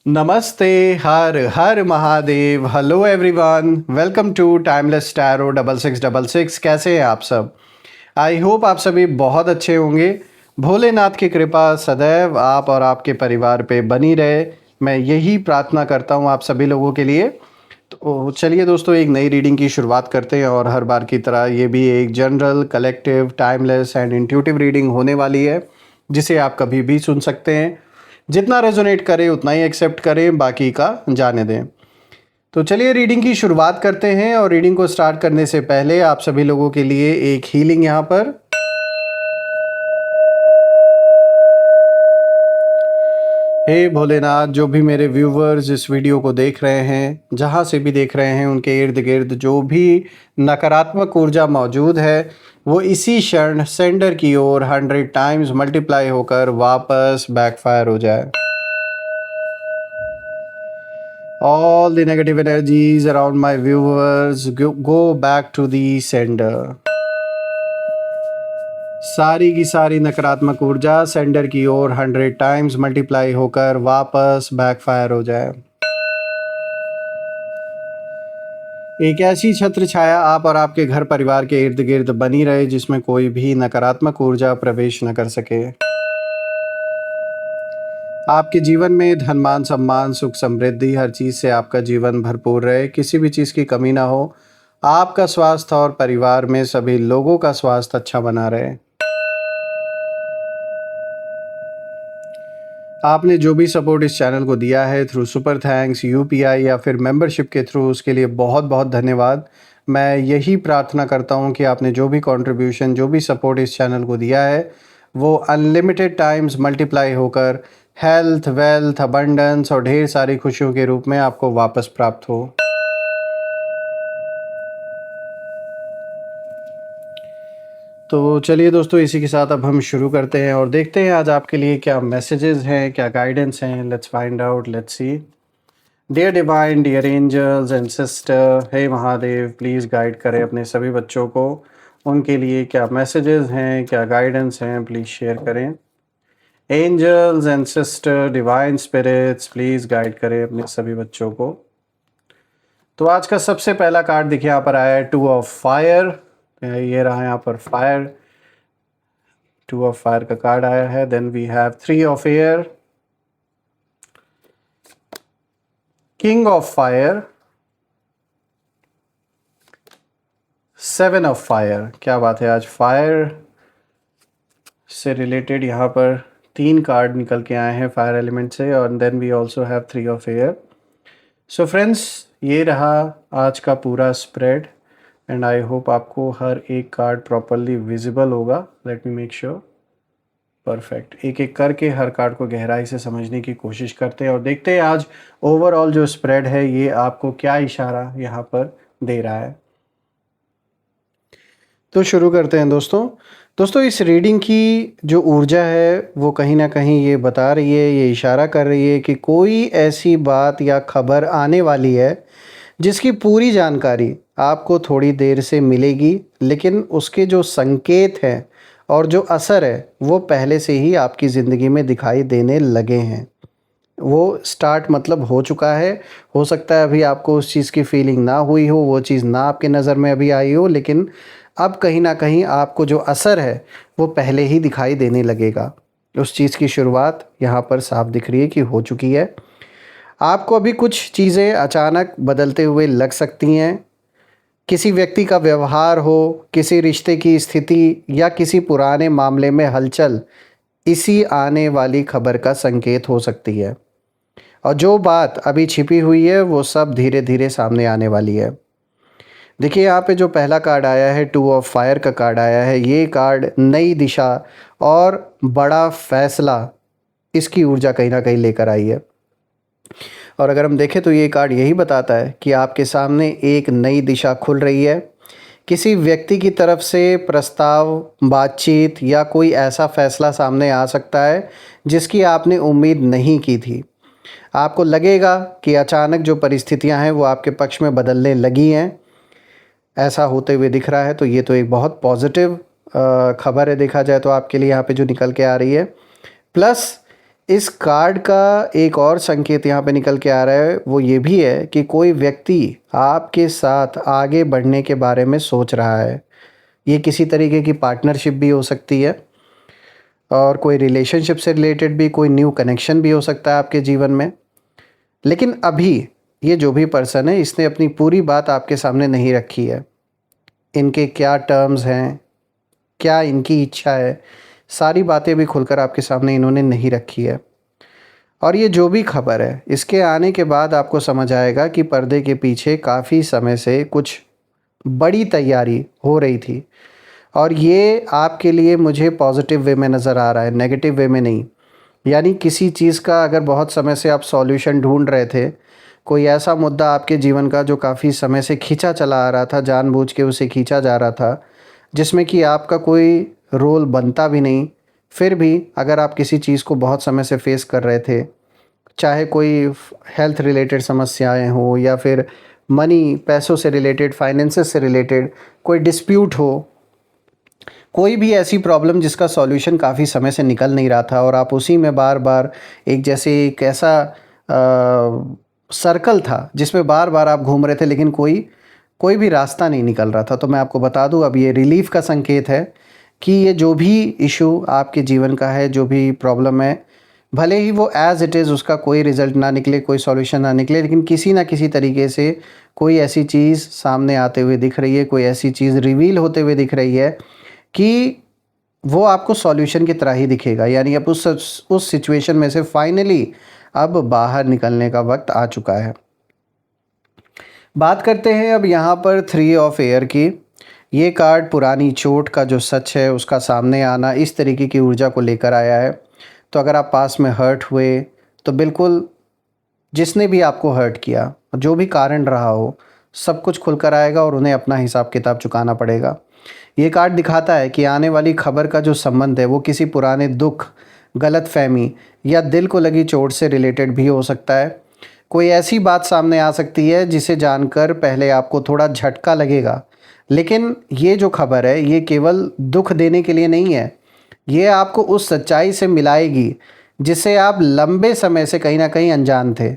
नमस्ते, Har Har Mahadev. Hello everyone, welcome to Timeless Tarot 6666। कैसे हैं आप सब? आई होप आप सभी बहुत अच्छे होंगे। भोलेनाथ की कृपा सदैव आप और आपके परिवार पे बनी रहे, मैं यही प्रार्थना करता हूँ आप सभी लोगों के लिए। तो चलिए दोस्तों, एक नई रीडिंग की शुरुआत करते हैं और हर बार की तरह ये भी एक general, collective, timeless and intuitive reading होने वाली है, जिसे आप कभी भी सुन सकते हैं। जितना रेजोनेट करे उतना ही एक्सेप्ट करें, बाकी का जाने दें। तो चलिए रीडिंग की शुरुआत करते हैं। और रीडिंग को स्टार्ट करने से पहले आप सभी लोगों के लिए एक हीलिंग यहाँ पर। हे भोलेनाथ, जो भी मेरे व्यूवर्स इस वीडियो को देख रहे हैं, जहाँ से भी देख रहे हैं, उनके इर्द गिर्द जो भी नकारात्मक ऊर्जा मौजूद है वो इसी क्षण सेंडर की ओर 100 टाइम्स मल्टीप्लाई होकर वापस बैकफायर हो जाए। All the negative energies around my viewers go back to the sender. सारी की सारी नकारात्मक ऊर्जा सेंडर की ओर 100 टाइम्स मल्टीप्लाई होकर वापस बैकफायर हो जाए। एक ऐसी छत्र छाया आप और आपके घर परिवार के इर्द गिर्द बनी रहे जिसमें कोई भी नकारात्मक ऊर्जा प्रवेश न कर सके। आपके जीवन में धन मान सम्मान सुख समृद्धि हर चीज़ से आपका जीवन भरपूर रहे, किसी भी चीज़ की कमी ना हो। आपका स्वास्थ्य और परिवार में सभी लोगों का स्वास्थ्य अच्छा बना रहे। आपने जो भी सपोर्ट इस चैनल को दिया है थ्रू सुपर थैंक्स, यूपीआई या फिर मेंबरशिप के थ्रू, उसके लिए बहुत बहुत धन्यवाद। मैं यही प्रार्थना करता हूँ कि आपने जो भी कंट्रीब्यूशन, जो भी सपोर्ट इस चैनल को दिया है वो अनलिमिटेड टाइम्स मल्टीप्लाई होकर हेल्थ, वेल्थ, अबंडेंस और ढेर सारी खुशियों के रूप में आपको वापस प्राप्त हो। तो चलिए दोस्तों, इसी के साथ अब हम शुरू करते हैं और देखते हैं आज आपके लिए क्या मैसेजेस हैं, क्या गाइडेंस हैं। Let's find out, let's see. Dear divine, dear angels and sister, hey Mahadev, please guide करें अपने सभी बच्चों को। उनके लिए क्या मैसेजेस हैं, क्या गाइडेंस हैं, प्लीज़ शेयर करें। Angels and sister, divine spirits, please guide करें अपने सभी बच्चों को। तो आज का सबसे पहला कार्ड देखिए यहाँ पर आया है, 2 ऑफ फायर। ये रहा यहाँ पर फायर, 2 ऑफ फायर का कार्ड आया है। Then we have 3 of air, king of fire, 7 of fire. क्या बात है, आज फायर से रिलेटेड यहाँ पर 3 कार्ड निकल के आए हैं फायर एलिमेंट से। और then we also have 3 of air. So friends, ये रहा आज का पूरा स्प्रेड एंड आई होप आपको हर एक कार्ड प्रॉपरली विजिबल होगा। Let me make sure. Perfect. एक एक करके हर कार्ड को गहराई से समझने की कोशिश करते हैं और देखते हैं आज ओवरऑल जो स्प्रेड है ये आपको क्या इशारा यहाँ पर दे रहा है। तो शुरू करते हैं दोस्तों, इस रीडिंग की जो ऊर्जा है वो कहीं ना कहीं ये बता रही है, ये इशारा कर रही है कि कोई ऐसी बात या खबर आने वाली है जिसकी पूरी जानकारी आपको थोड़ी देर से मिलेगी, लेकिन उसके जो संकेत हैं और जो असर है वो पहले से ही आपकी ज़िंदगी में दिखाई देने लगे हैं। वो स्टार्ट मतलब हो चुका है। हो सकता है अभी आपको उस चीज़ की फीलिंग ना हुई हो, वो चीज़ ना आपके नज़र में अभी आई हो, लेकिन अब कहीं ना कहीं आपको जो असर है वो पहले ही दिखाई देने लगेगा। उस चीज़ की शुरुआत यहाँ पर साफ दिख रही है कि हो चुकी है। आपको अभी कुछ चीज़ें अचानक बदलते हुए लग सकती हैं। किसी व्यक्ति का व्यवहार हो, किसी रिश्ते की स्थिति या किसी पुराने मामले में हलचल इसी आने वाली खबर का संकेत हो सकती है। और जो बात अभी छिपी हुई है वो सब धीरे धीरे सामने आने वाली है। देखिए यहाँ पे जो पहला कार्ड आया है, 2 ऑफ फायर का कार्ड आया है। ये कार्ड नई दिशा और बड़ा फैसला, इसकी ऊर्जा कहीं ना कहीं लेकर आई है। और अगर हम देखें तो ये कार्ड यही बताता है कि आपके सामने एक नई दिशा खुल रही है। किसी व्यक्ति की तरफ से प्रस्ताव, बातचीत या कोई ऐसा फैसला सामने आ सकता है जिसकी आपने उम्मीद नहीं की थी। आपको लगेगा कि अचानक जो परिस्थितियां हैं वो आपके पक्ष में बदलने लगी हैं। ऐसा होते हुए दिख रहा है, तो ये तो एक बहुत पॉजिटिव खबर है देखा जाए तो आपके लिए यहाँ पे जो निकल के आ रही है। प्लस इस कार्ड का एक और संकेत यहाँ पे निकल के आ रहा है, वो ये भी है कि कोई व्यक्ति आपके साथ आगे बढ़ने के बारे में सोच रहा है। ये किसी तरीके की पार्टनरशिप भी हो सकती है और कोई रिलेशनशिप से रिलेटेड भी कोई न्यू कनेक्शन भी हो सकता है आपके जीवन में। लेकिन अभी ये जो भी पर्सन है, इसने अपनी पूरी बात आपके सामने नहीं रखी है। इनके क्या टर्म्स हैं, क्या इनकी इच्छा है, सारी बातें भी खुलकर आपके सामने इन्होंने नहीं रखी है। और ये जो भी खबर है, इसके आने के बाद आपको समझ आएगा कि पर्दे के पीछे काफ़ी समय से कुछ बड़ी तैयारी हो रही थी। और ये आपके लिए मुझे पॉजिटिव वे में नज़र आ रहा है, नेगेटिव वे में नहीं। यानी किसी चीज़ का अगर बहुत समय से आप सॉल्यूशन ढूंढ रहे थे, कोई ऐसा मुद्दा आपके जीवन का जो काफ़ी समय से खींचा चला आ रहा था, जानबूझ के उसे खींचा जा रहा था, जिसमें कि आपका कोई रोल बनता भी नहीं, फिर भी अगर आप किसी चीज़ को बहुत समय से फेस कर रहे थे, चाहे कोई हेल्थ रिलेटेड समस्याएं हो या फिर मनी, पैसों से रिलेटेड, फाइनेंसेस से रिलेटेड कोई डिस्प्यूट हो, कोई भी ऐसी प्रॉब्लम जिसका सॉल्यूशन काफ़ी समय से निकल नहीं रहा था और आप उसी में बार बार एक जैसे एक ऐसा सर्कल था जिसमें बार बार आप घूम रहे थे, लेकिन कोई कोई भी रास्ता नहीं निकल रहा था। तो मैं आपको बता दूं, अब ये रिलीफ का संकेत है कि ये जो भी इशू आपके जीवन का है, जो भी प्रॉब्लम है, भले ही वो एज़ इट इज़ उसका कोई रिज़ल्ट ना निकले, कोई सॉल्यूशन ना निकले, लेकिन किसी ना किसी तरीके से कोई ऐसी चीज़ सामने आते हुए दिख रही है, कोई ऐसी चीज़ रिवील होते हुए दिख रही है कि वो आपको सॉल्यूशन की तरह ही दिखेगा। यानी अब उस सिचुएशन में से फाइनली अब बाहर निकलने का वक्त आ चुका है। बात करते हैं अब यहाँ पर 3 ऑफ एयर की। ये कार्ड पुरानी चोट का जो सच है उसका सामने आना, इस तरीके की ऊर्जा को लेकर आया है। तो अगर आप पास में हर्ट हुए तो बिल्कुल जिसने भी आपको हर्ट किया, जो भी कारण रहा हो, सब कुछ खुलकर आएगा और उन्हें अपना हिसाब किताब चुकाना पड़ेगा। ये कार्ड दिखाता है कि आने वाली खबर का जो संबंध है वो किसी पुराने दुख, गलतफहमी या दिल को लगी चोट से रिलेटेड भी हो सकता है। कोई ऐसी बात सामने आ सकती है जिसे जानकर पहले आपको थोड़ा झटका लगेगा, लेकिन ये जो खबर है ये केवल दुख देने के लिए नहीं है। ये आपको उस सच्चाई से मिलाएगी जिसे आप लंबे समय से कहीं ना कहीं अनजान थे,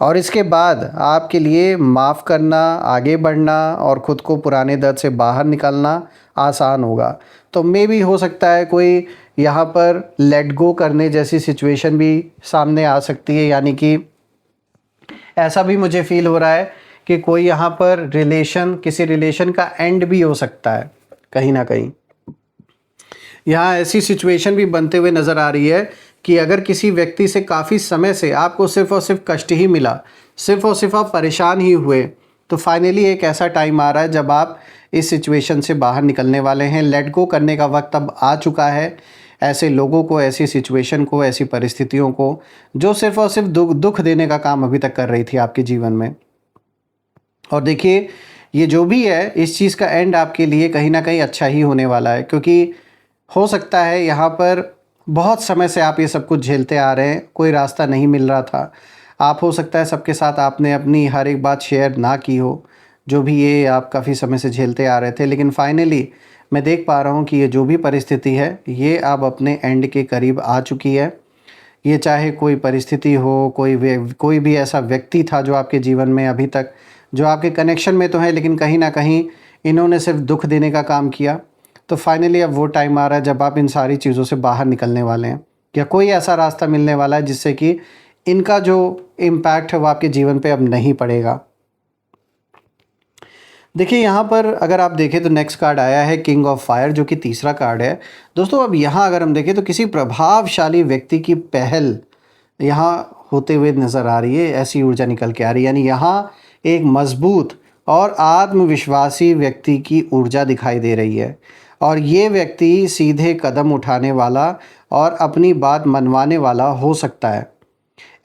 और इसके बाद आपके लिए माफ़ करना, आगे बढ़ना और ख़ुद को पुराने दर्द से बाहर निकालना आसान होगा। तो मे भी हो सकता है कोई यहाँ पर लेट गो करने जैसी सिचुएशन भी सामने आ सकती है। यानी कि ऐसा भी मुझे फ़ील हो रहा है कि कोई यहाँ पर किसी रिलेशन का एंड भी हो सकता है। कहीं ना कहीं यहाँ ऐसी सिचुएशन भी बनते हुए नज़र आ रही है कि अगर किसी व्यक्ति से काफ़ी समय से आपको सिर्फ़ और सिर्फ कष्ट ही मिला, सिर्फ़ और सिर्फ आप परेशान ही हुए, तो फाइनली एक ऐसा टाइम आ रहा है जब आप इस सिचुएशन से बाहर निकलने वाले हैं। लेट गो करने का वक्त अब आ चुका है ऐसे लोगों को, ऐसी सिचुएशन को, ऐसी परिस्थितियों को जो सिर्फ़ और सिर्फ दुख देने का काम अभी तक कर रही थी आपके जीवन में। और देखिए, ये जो भी है, इस चीज़ का एंड आपके लिए कहीं ना कहीं अच्छा ही होने वाला है, क्योंकि हो सकता है यहाँ पर बहुत समय से आप ये सब कुछ झेलते आ रहे हैं, कोई रास्ता नहीं मिल रहा था। आप हो सकता है सबके साथ आपने अपनी हर एक बात शेयर ना की हो, जो भी ये आप काफ़ी समय से झेलते आ रहे थे, लेकिन फाइनली मैं देख पा रहा हूँ कि ये जो भी परिस्थिति है ये अब अपने एंड के करीब आ चुकी है। ये चाहे कोई परिस्थिति हो, कोई भी ऐसा व्यक्ति था जो आपके जीवन में अभी तक, जो आपके कनेक्शन में तो है, लेकिन कहीं ना कहीं इन्होंने सिर्फ दुख देने का काम किया। तो फाइनली अब वो टाइम आ रहा है जब आप इन सारी चीज़ों से बाहर निकलने वाले हैं, या कोई ऐसा रास्ता मिलने वाला है जिससे कि इनका जो इम्पैक्ट है वो आपके जीवन पे अब नहीं पड़ेगा। देखिए, यहाँ पर अगर आप देखें तो नेक्स्ट कार्ड आया है किंग ऑफ फायर, जो कि तीसरा कार्ड है। दोस्तों, अब यहाँ अगर हम देखें तो किसी प्रभावशाली व्यक्ति की पहल यहाँ होते हुए नज़र आ रही है, ऐसी ऊर्जा निकल के आ रही है। यानी यहाँ एक मजबूत और आत्मविश्वासी व्यक्ति की ऊर्जा दिखाई दे रही है, और ये व्यक्ति सीधे कदम उठाने वाला और अपनी बात मनवाने वाला हो सकता है।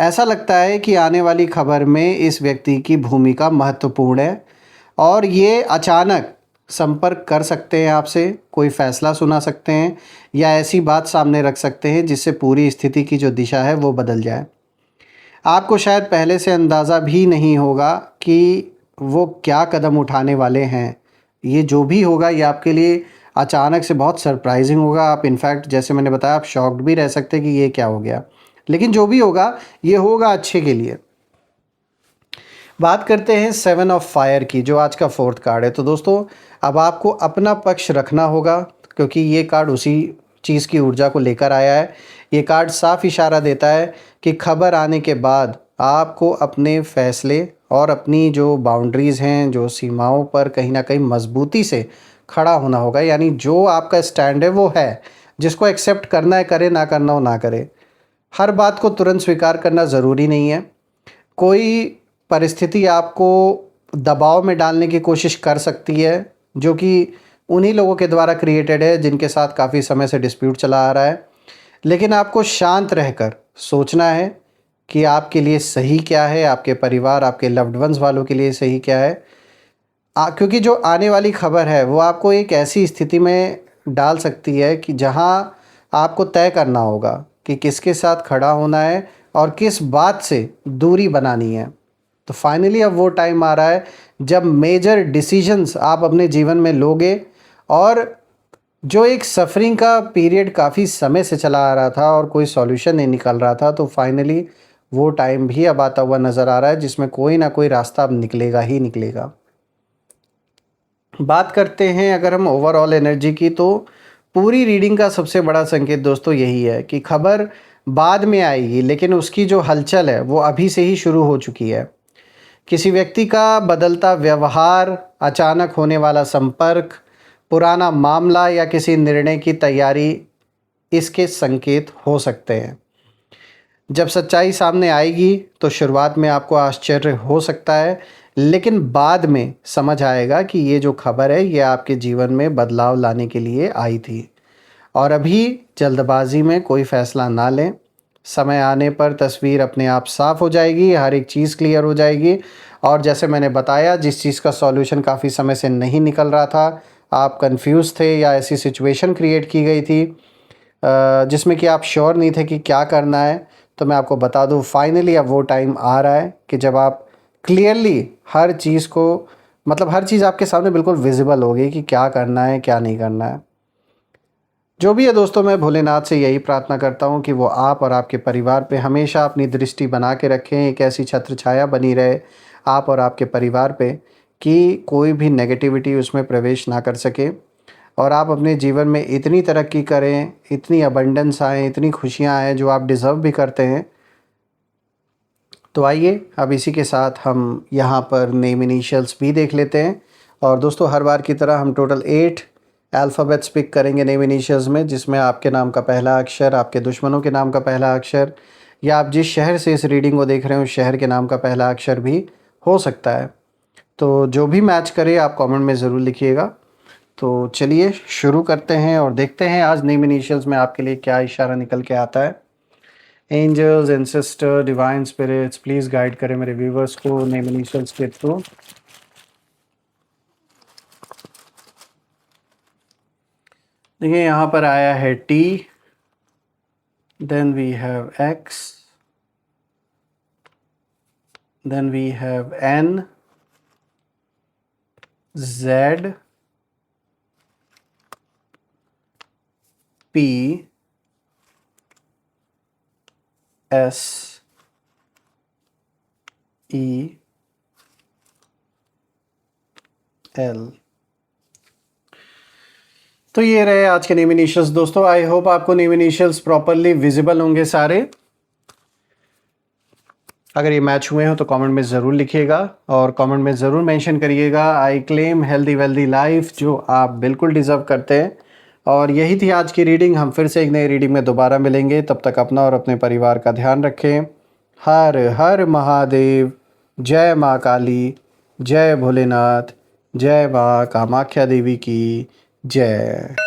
ऐसा लगता है कि आने वाली खबर में इस व्यक्ति की भूमिका महत्वपूर्ण है, और ये अचानक संपर्क कर सकते हैं आपसे, कोई फ़ैसला सुना सकते हैं या ऐसी बात सामने रख सकते हैं जिससे पूरी स्थिति की जो दिशा है वो बदल जाए। आपको शायद पहले से अंदाज़ा भी नहीं होगा कि वो क्या कदम उठाने वाले हैं। ये जो भी होगा ये आपके लिए अचानक से बहुत सरप्राइजिंग होगा। आप इनफैक्ट, जैसे मैंने बताया, आप शॉक्ड भी रह सकते हैं कि ये क्या हो गया। लेकिन जो भी होगा ये होगा अच्छे के लिए। बात करते हैं 7 ऑफ फायर की, जो आज का 4th कार्ड है। तो दोस्तों अब आपको अपना पक्ष रखना होगा, क्योंकि ये कार्ड उसी चीज़ की ऊर्जा को लेकर आया है। ये कार्ड साफ इशारा देता है कि खबर आने के बाद आपको अपने फैसले और अपनी जो बाउंड्रीज़ हैं, जो सीमाओं पर कहीं ना कहीं मजबूती से खड़ा होना होगा। यानी जो आपका स्टैंड है वो है, जिसको एक्सेप्ट करना है करे, ना करना हो ना करे। हर बात को तुरंत स्वीकार करना ज़रूरी नहीं है। कोई परिस्थिति आपको दबाव में डालने की कोशिश कर सकती है, जो कि उन्हीं लोगों के द्वारा क्रिएटेड है जिनके साथ काफ़ी समय से डिस्प्यूट चला आ रहा है। लेकिन आपको शांत रहकर सोचना है कि आपके लिए सही क्या है, आपके परिवार, आपके लव्ड वंस वालों के लिए सही क्या है। क्योंकि जो आने वाली खबर है वो आपको एक ऐसी स्थिति में डाल सकती है कि जहां आपको तय करना होगा कि किसके साथ खड़ा होना है और किस बात से दूरी बनानी है। तो फाइनली अब वो टाइम आ रहा है जब मेजर डिसीजंस आप अपने जीवन में लोगे, और जो एक सफरिंग का पीरियड काफ़ी समय से चला आ रहा था और कोई सॉल्यूशन नहीं निकल रहा था, तो फाइनली वो टाइम भी अब आता हुआ नज़र आ रहा है जिसमें कोई ना कोई रास्ता अब निकलेगा ही निकलेगा। बात करते हैं अगर हम ओवरऑल एनर्जी की, तो पूरी रीडिंग का सबसे बड़ा संकेत दोस्तों यही है कि खबर बाद में आएगी, लेकिन उसकी जो हलचल है वो अभी से ही शुरू हो चुकी है। किसी व्यक्ति का बदलता व्यवहार, अचानक होने वाला संपर्क, पुराना मामला या किसी निर्णय की तैयारी इसके संकेत हो सकते हैं। जब सच्चाई सामने आएगी तो शुरुआत में आपको आश्चर्य हो सकता है, लेकिन बाद में समझ आएगा कि ये जो खबर है ये आपके जीवन में बदलाव लाने के लिए आई थी। और अभी जल्दबाजी में कोई फैसला ना लें। समय आने पर तस्वीर अपने आप साफ हो जाएगी, हर एक चीज़ क्लियर हो जाएगी। और जैसे मैंने बताया, जिस चीज़ का सॉल्यूशन काफ़ी समय से नहीं निकल रहा था, आप कंफ्यूज थे या ऐसी सिचुएशन क्रिएट की गई थी जिसमें कि आप श्योर नहीं थे कि क्या करना है, तो मैं आपको बता दूं फाइनली अब वो टाइम आ रहा है कि जब आप क्लियरली हर चीज़ को, मतलब हर चीज़ आपके सामने बिल्कुल विजिबल होगी कि क्या करना है क्या नहीं करना है। जो भी है दोस्तों, मैं भोलेनाथ से यही प्रार्थना करता हूँ कि वो आप और आपके परिवार पे हमेशा अपनी दृष्टि बना के रखें, एक ऐसी छत्र छाया बनी रहे आप और आपके परिवार पे कि कोई भी नेगेटिविटी उसमें प्रवेश ना कर सके, और आप अपने जीवन में इतनी तरक्की करें, इतनी अबंडेंस आए, इतनी खुशियाँ आएँ जो आप डिज़र्व भी करते हैं। तो आइए अब इसी के साथ हम यहाँ पर नेम इनिशियल्स भी देख लेते हैं। और दोस्तों हर बार की तरह हम टोटल 8 अल्फ़ाबेट्स पिक करेंगे नेम इनिशियल्स में, जिसमें आपके नाम का पहला अक्षर, आपके दुश्मनों के नाम का पहला अक्षर, या आप जिस शहर से इस रीडिंग को देख रहे हो उस शहर के नाम का पहला अक्षर भी हो सकता है। तो जो भी मैच करे आप कमेंट में ज़रूर लिखिएगा। तो चलिए शुरू करते हैं और देखते हैं आज नेम इनिशियल्स में आपके लिए क्या इशारा निकल के आता है। Angels, ancestor, divine spirits, please guide करें मेरे व्यूवर्स को नेम इनिशियल्स के थ्रू। देखिए यहाँ पर आया है T, then we have X, then we have N, Z, P, S, E, L. तो ये रहे आज के नेम इनिशियल्स दोस्तों। आई होप आपको नेम इनिशियल्स प्रॉपरली विजिबल होंगे सारे। अगर ये मैच हुए हो तो कमेंट में ज़रूर लिखिएगा और कमेंट में ज़रूर मेंशन करिएगा I claim healthy wealthy life, जो आप बिल्कुल डिज़र्व करते हैं। और यही थी आज की रीडिंग। हम फिर से एक नई रीडिंग में दोबारा मिलेंगे, तब तक अपना और अपने परिवार का ध्यान रखें। हर हर महादेव। जय माँ काली, जय भोलेनाथ, जय माँ कामाख्या देवी की जय।